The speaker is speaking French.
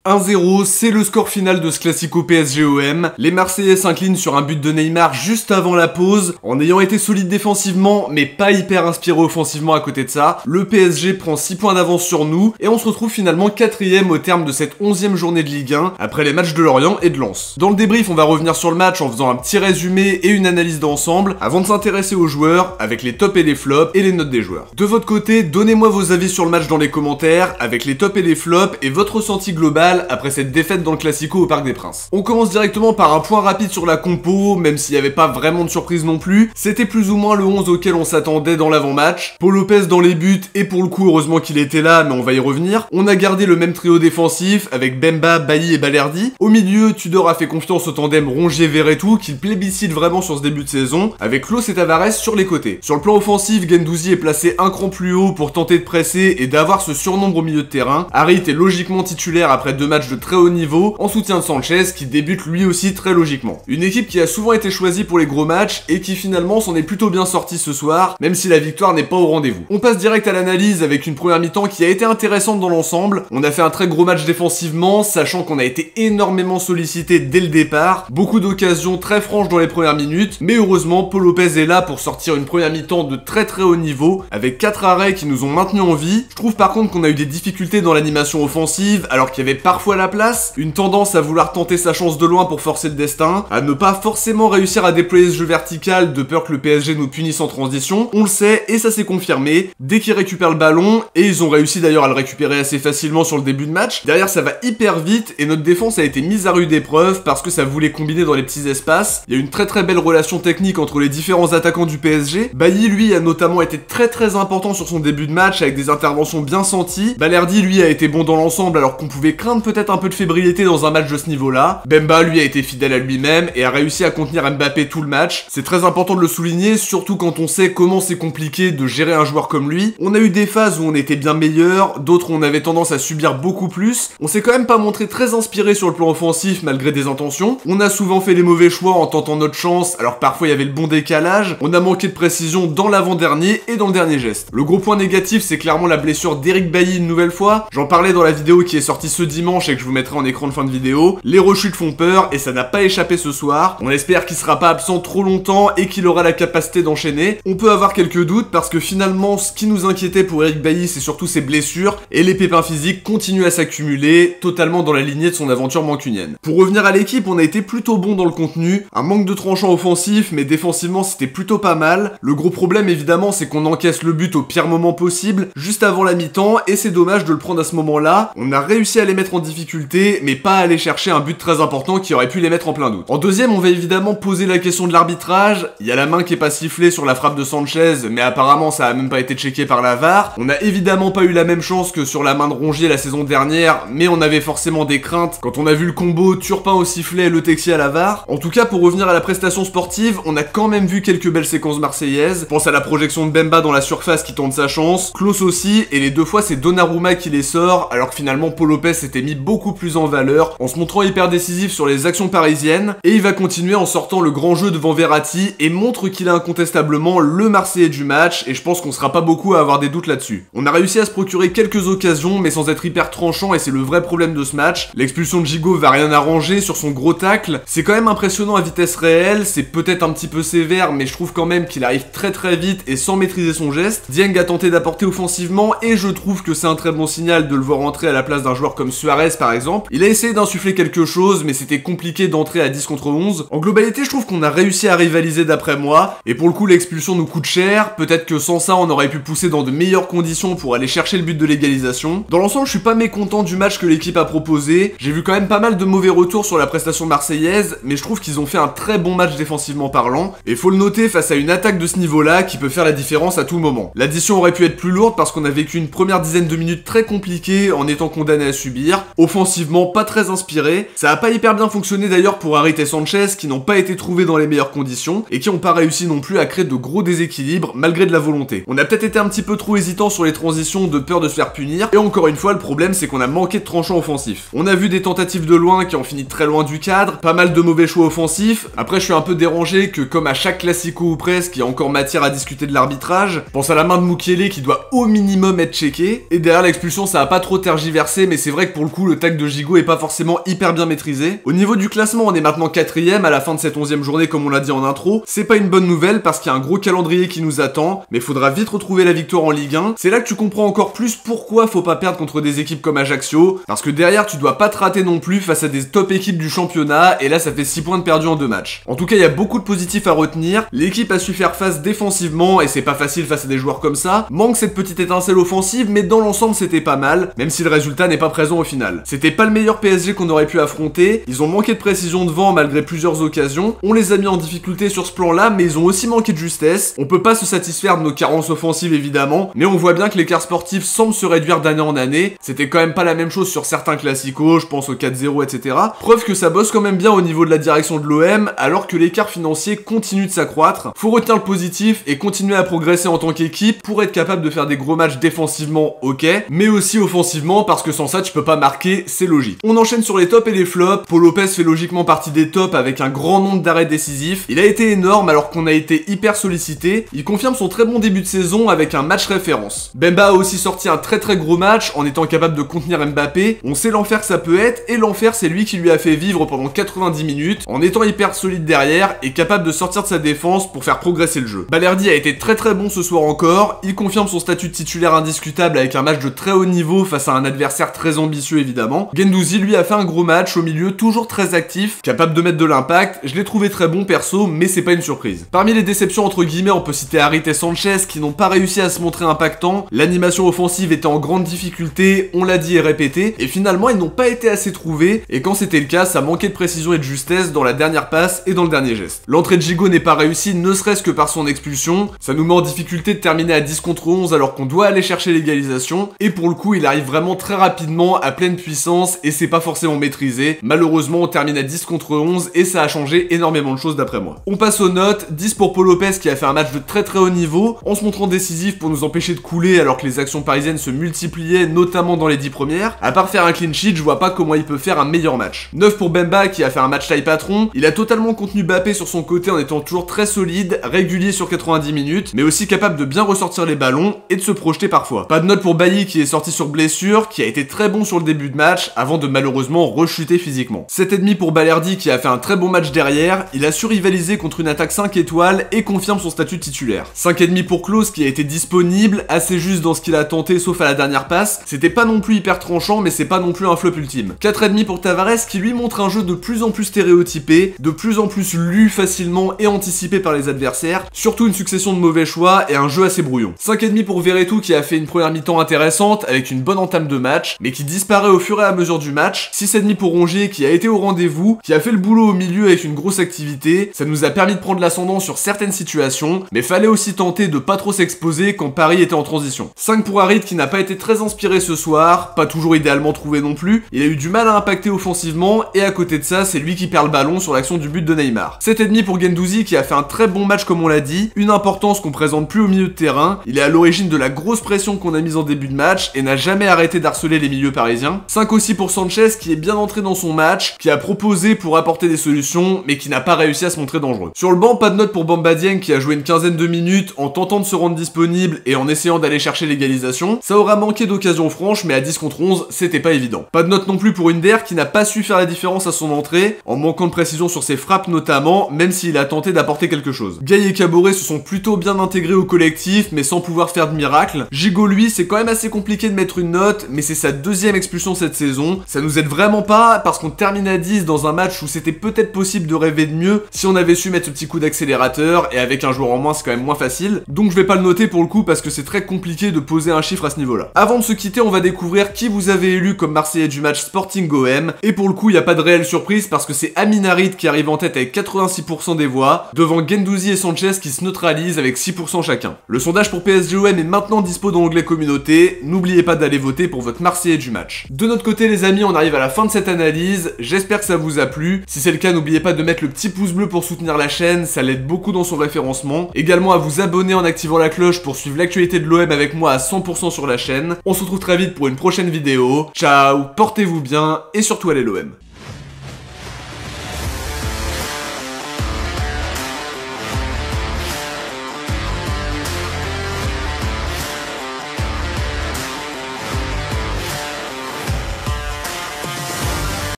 1-0, c'est le score final de ce classico PSG-OM. Les Marseillais s'inclinent sur un but de Neymar juste avant la pause. En ayant été solide défensivement, mais pas hyper inspiré offensivement à côté de ça, le PSG prend 6 points d'avance sur nous et on se retrouve finalement 4ème au terme de cette 11ème journée de Ligue 1, après les matchs de Lorient et de Lens. Dans le débrief, on va revenir sur le match en faisant un petit résumé et une analyse d'ensemble, avant de s'intéresser aux joueurs, avec les tops et les flops et les notes des joueurs. De votre côté, donnez-moi vos avis sur le match dans les commentaires, avec les tops et les flops et votre ressenti global après cette défaite dans le Classico au Parc des Princes. On commence directement par un point rapide sur la compo, même s'il n'y avait pas vraiment de surprise non plus. C'était plus ou moins le 11 auquel on s'attendait dans l'avant-match. Paul Lopez dans les buts, et pour le coup heureusement qu'il était là, mais on va y revenir. On a gardé le même trio défensif, avec Bemba, Bailly et Balerdi. Au milieu, Tudor a fait confiance au tandem Rongier-Verretou, qu'il plébiscite vraiment sur ce début de saison, avec Klose et Tavares sur les côtés. Sur le plan offensif, Guendouzi est placé un cran plus haut pour tenter de presser et d'avoir ce surnombre au milieu de terrain. Harit est logiquement titulaire après 2 matchs de très haut niveau, en soutien de Sanchez qui débute lui aussi très logiquement. Une équipe qui a souvent été choisie pour les gros matchs et qui finalement s'en est plutôt bien sortie ce soir, même si la victoire n'est pas au rendez-vous. On passe direct à l'analyse avec une première mi-temps qui a été intéressante dans l'ensemble. On a fait un très gros match défensivement, sachant qu'on a été énormément sollicité dès le départ, beaucoup d'occasions très franches dans les premières minutes, mais heureusement Paul Lopez est là pour sortir une première mi-temps de très haut niveau, avec 4 arrêts qui nous ont maintenus en vie. Je trouve par contre qu'on a eu des difficultés dans l'animation offensive, alors qu'il y avait parfois la place, une tendance à vouloir tenter sa chance de loin pour forcer le destin, à ne pas forcément réussir à déployer ce jeu vertical de peur que le PSG nous punisse en transition. On le sait et ça s'est confirmé dès qu'ils récupèrent le ballon, et ils ont réussi d'ailleurs à le récupérer assez facilement sur le début de match. Derrière ça va hyper vite et notre défense a été mise à rude épreuve parce que ça voulait combiner dans les petits espaces. Il y a une très belle relation technique entre les différents attaquants du PSG. Bailly lui a notamment été très important sur son début de match avec des interventions bien senties. Balerdi lui a été bon dans l'ensemble alors qu'on pouvait craindre peut-être un peu de fébrilité dans un match de ce niveau-là. Bemba lui a été fidèle à lui-même et a réussi à contenir Mbappé tout le match. C'est très important de le souligner, surtout quand on sait comment c'est compliqué de gérer un joueur comme lui. On a eu des phases où on était bien meilleur, d'autres où on avait tendance à subir beaucoup plus. On s'est quand même pas montré très inspiré sur le plan offensif malgré des intentions. On a souvent fait les mauvais choix en tentant notre chance, alors parfois il y avait le bon décalage. On a manqué de précision dans l'avant-dernier et dans le dernier geste. Le gros point négatif, c'est clairement la blessure d'Eric Bailly une nouvelle fois. J'en parlais dans la vidéo qui est sortie ce dimanche et que je vous mettrai en écran de fin de vidéo. Les rechutes font peur et ça n'a pas échappé ce soir. On espère qu'il sera pas absent trop longtemps et qu'il aura la capacité d'enchaîner. On peut avoir quelques doutes parce que finalement, ce qui nous inquiétait pour Eric Bailly, c'est surtout ses blessures et les pépins physiques continuent à s'accumuler, totalement dans la lignée de son aventure mancunienne. Pour revenir à l'équipe, on a été plutôt bon dans le contenu. Un manque de tranchant offensif, mais défensivement c'était plutôt pas mal. Le gros problème évidemment, c'est qu'on encaisse le but au pire moment possible, juste avant la mi-temps, et c'est dommage de le prendre à ce moment-là. On a réussi à les mettre en difficulté, mais pas à aller chercher un but très important qui aurait pu les mettre en plein doute. En deuxième, on va évidemment poser la question de l'arbitrage. Il y a la main qui est pas sifflée sur la frappe de Sanchez, mais apparemment ça a même pas été checké par la VAR. On a évidemment pas eu la même chance que sur la main de Rongier la saison dernière, mais on avait forcément des craintes quand on a vu le combo Turpin au sifflet et Le Texier à la VAR. En tout cas, pour revenir à la prestation sportive, on a quand même vu quelques belles séquences marseillaises. Je pense à la projection de Bemba dans la surface qui tente sa chance, Klose aussi, et les 2 fois c'est Donnarumma qui les sort, alors que finalement Paul Lopez s'était mis beaucoup plus en valeur en se montrant hyper décisif sur les actions parisiennes, et il va continuer en sortant le grand jeu devant Verratti et montre qu'il est incontestablement le Marseillais du match, et je pense qu'on sera pas beaucoup à avoir des doutes là-dessus. On a réussi à se procurer quelques occasions mais sans être hyper tranchant, et c'est le vrai problème de ce match. L'expulsion de Gigot va rien arranger sur son gros tacle. C'est quand même impressionnant à vitesse réelle, c'est peut-être un petit peu sévère mais je trouve quand même qu'il arrive très vite et sans maîtriser son geste. Dieng a tenté d'apporter offensivement et je trouve que c'est un très bon signal de le voir entrer à la place d'un joueur comme Suarez par exemple. Il a essayé d'insuffler quelque chose mais c'était compliqué d'entrer à 10 contre 11. En globalité, je trouve qu'on a réussi à rivaliser d'après moi, et pour le coup l'expulsion nous coûte cher. Peut-être que sans ça on aurait pu pousser dans de meilleures conditions pour aller chercher le but de l'égalisation. Dans l'ensemble, je suis pas mécontent du match que l'équipe a proposé. J'ai vu quand même pas mal de mauvais retours sur la prestation marseillaise, mais je trouve qu'ils ont fait un très bon match défensivement parlant, et faut le noter face à une attaque de ce niveau-là qui peut faire la différence à tout moment. L'addition aurait pu être plus lourde parce qu'on a vécu une première dizaine de minutes très compliquée en étant condamné à subir. Offensivement, pas très inspiré. Ça a pas hyper bien fonctionné d'ailleurs pour Harit et Sanchez qui n'ont pas été trouvés dans les meilleures conditions et qui ont pas réussi non plus à créer de gros déséquilibres malgré de la volonté. On a peut-être été un petit peu trop hésitant sur les transitions de peur de se faire punir, et encore une fois le problème c'est qu'on a manqué de tranchant offensif. On a vu des tentatives de loin qui ont fini très loin du cadre, pas mal de mauvais choix offensifs. Après je suis un peu dérangé que comme à chaque classico ou presque, il y a encore matière à discuter de l'arbitrage. Pense à la main de Mukiele qui doit au minimum être checkée, et derrière l'expulsion ça a pas trop tergiversé, mais c'est vrai que pour le coup coup le tacle de Gigot est pas forcément hyper bien maîtrisé. Au niveau du classement, on est maintenant 4ème à la fin de cette 11ème journée comme on l'a dit en intro. C'est pas une bonne nouvelle parce qu'il y a un gros calendrier qui nous attend, mais faudra vite retrouver la victoire en Ligue 1. C'est là que tu comprends encore plus pourquoi faut pas perdre contre des équipes comme Ajaccio, parce que derrière tu dois pas te rater non plus face à des top équipes du championnat, et là ça fait 6 points de perdus en 2 matchs. En tout cas il y a beaucoup de positifs à retenir, l'équipe a su faire face défensivement, et c'est pas facile face à des joueurs comme ça, manque cette petite étincelle offensive, mais dans l'ensemble c'était pas mal, même si le résultat n'est pas présent au final. C'était pas le meilleur PSG qu'on aurait pu affronter, ils ont manqué de précision devant malgré plusieurs occasions, on les a mis en difficulté sur ce plan là, mais ils ont aussi manqué de justesse, on peut pas se satisfaire de nos carences offensives évidemment, mais on voit bien que l'écart sportif semble se réduire d'année en année, c'était quand même pas la même chose sur certains classicos, je pense au 4-0 etc. Preuve que ça bosse quand même bien au niveau de la direction de l'OM, alors que l'écart financier continue de s'accroître. Faut retenir le positif et continuer à progresser en tant qu'équipe pour être capable de faire des gros matchs défensivement, ok, mais aussi offensivement, parce que sans ça tu peux pas marquer, c'est logique. On enchaîne sur les tops et les flops. Paul Lopez fait logiquement partie des tops avec un grand nombre d'arrêts décisifs. Il a été énorme alors qu'on a été hyper sollicité. Il confirme son très bon début de saison avec un match référence. Bemba a aussi sorti un très gros match en étant capable de contenir Mbappé. On sait l'enfer que ça peut être, et l'enfer c'est lui qui lui a fait vivre pendant 90 minutes en étant hyper solide derrière et capable de sortir de sa défense pour faire progresser le jeu. Balerdi a été très bon ce soir encore, il confirme son statut de titulaire indiscutable avec un match de très haut niveau face à un adversaire très ambitieux évidemment. Guendouzi lui a fait un gros match au milieu, toujours très actif, capable de mettre de l'impact. Je l'ai trouvé très bon perso, mais c'est pas une surprise. Parmi les déceptions entre guillemets, on peut citer Harit et Sanchez qui n'ont pas réussi à se montrer impactants. L'animation offensive était en grande difficulté, on l'a dit et répété, et finalement ils n'ont pas été assez trouvés, et quand c'était le cas, ça manquait de précision et de justesse dans la dernière passe et dans le dernier geste. L'entrée de Gigot n'est pas réussie, ne serait-ce que par son expulsion, ça nous met en difficulté de terminer à 10 contre 11 alors qu'on doit aller chercher l'égalisation, et pour le coup il arrive vraiment très rapidement, à pleine puissance, et c'est pas forcément maîtrisé. Malheureusement on termine à 10 contre 11, et ça a changé énormément de choses d'après moi. On passe aux notes, 10 pour Paul Lopez qui a fait un match de très haut niveau, en se montrant décisif pour nous empêcher de couler alors que les actions parisiennes se multipliaient, notamment dans les 10 premières. À part faire un clean sheet, je vois pas comment il peut faire un meilleur match. 9 pour Bemba qui a fait un match taille patron, il a totalement contenu Mbappé sur son côté en étant toujours très solide, régulier sur 90 minutes, mais aussi capable de bien ressortir les ballons et de se projeter parfois. Pas de note pour Bailly qui est sorti sur blessure, qui a été très bon sur le début de match avant de malheureusement rechuter physiquement. 7,5 pour Balerdi qui a fait un très bon match derrière, il a su rivaliser contre une attaque 5 étoiles et confirme son statut de titulaire. 5,5 pour Klose qui a été disponible, assez juste dans ce qu'il a tenté sauf à la dernière passe, c'était pas non plus hyper tranchant mais c'est pas non plus un flop ultime. 4,5 pour Tavares qui lui montre un jeu de plus en plus stéréotypé, de plus en plus lu facilement et anticipé par les adversaires, surtout une succession de mauvais choix et un jeu assez brouillon. 5,5 pour Verretou qui a fait une première mi-temps intéressante avec une bonne entame de match, mais qui disparaît au fur et à mesure du match. 6,5 pour Rongier qui a été au rendez-vous, qui a fait le boulot au milieu avec une grosse activité, ça nous a permis de prendre l'ascendant sur certaines situations, mais fallait aussi tenter de pas trop s'exposer quand Paris était en transition. 5 pour Harit qui n'a pas été très inspiré ce soir, pas toujours idéalement trouvé non plus, il a eu du mal à impacter offensivement, et à côté de ça, c'est lui qui perd le ballon sur l'action du but de Neymar. 7,5 pour Guendouzi qui a fait un très bon match comme on l'a dit, une importance qu'on présente plus au milieu de terrain, il est à l'origine de la grosse pression qu'on a mise en début de match et n'a jamais arrêté d'harceler les milieux parisiens. 5 aussi pour Sanchez qui est bien entré dans son match, qui a proposé pour apporter des solutions, mais qui n'a pas réussi à se montrer dangereux. Sur le banc, pas de note pour Bamba Dieng qui a joué une quinzaine de minutes en tentant de se rendre disponible et en essayant d'aller chercher l'égalisation. Ça aura manqué d'occasions franches, mais à 10 contre 11, c'était pas évident. Pas de note non plus pour Hunder qui n'a pas su faire la différence à son entrée, en manquant de précision sur ses frappes notamment, même s'il a tenté d'apporter quelque chose. Gay et Caboret se sont plutôt bien intégrés au collectif, mais sans pouvoir faire de miracle. Gigot lui, c'est quand même assez compliqué de mettre une note, mais c'est sa deuxième expulsion cette saison. Ça nous aide vraiment pas, parce qu'on termine à 10 dans un match où c'était peut-être possible de rêver de mieux si on avait su mettre ce petit coup d'accélérateur, et avec un joueur en moins c'est quand même moins facile. Donc je vais pas le noter pour le coup parce que c'est très compliqué de poser un chiffre à ce niveau là. Avant de se quitter, on va découvrir qui vous avez élu comme Marseillais du match Sporting OM, et pour le coup il n'y a pas de réelle surprise parce que c'est Amin Harit qui arrive en tête avec 86% des voix, devant Guendouzi et Sanchez qui se neutralisent avec 6% chacun. Le sondage pour PSG-OM est maintenant dispo dans l'onglet communauté, n'oubliez pas d'aller voter pour votre Marseillais du match. De notre côté les amis, on arrive à la fin de cette analyse, j'espère que ça vous a plu. Si c'est le cas, n'oubliez pas de mettre le petit pouce bleu pour soutenir la chaîne, ça l'aide beaucoup dans son référencement. Également à vous abonner en activant la cloche pour suivre l'actualité de l'OM avec moi à 100% sur la chaîne. On se retrouve très vite pour une prochaine vidéo. Ciao, portez-vous bien et surtout allez l'OM.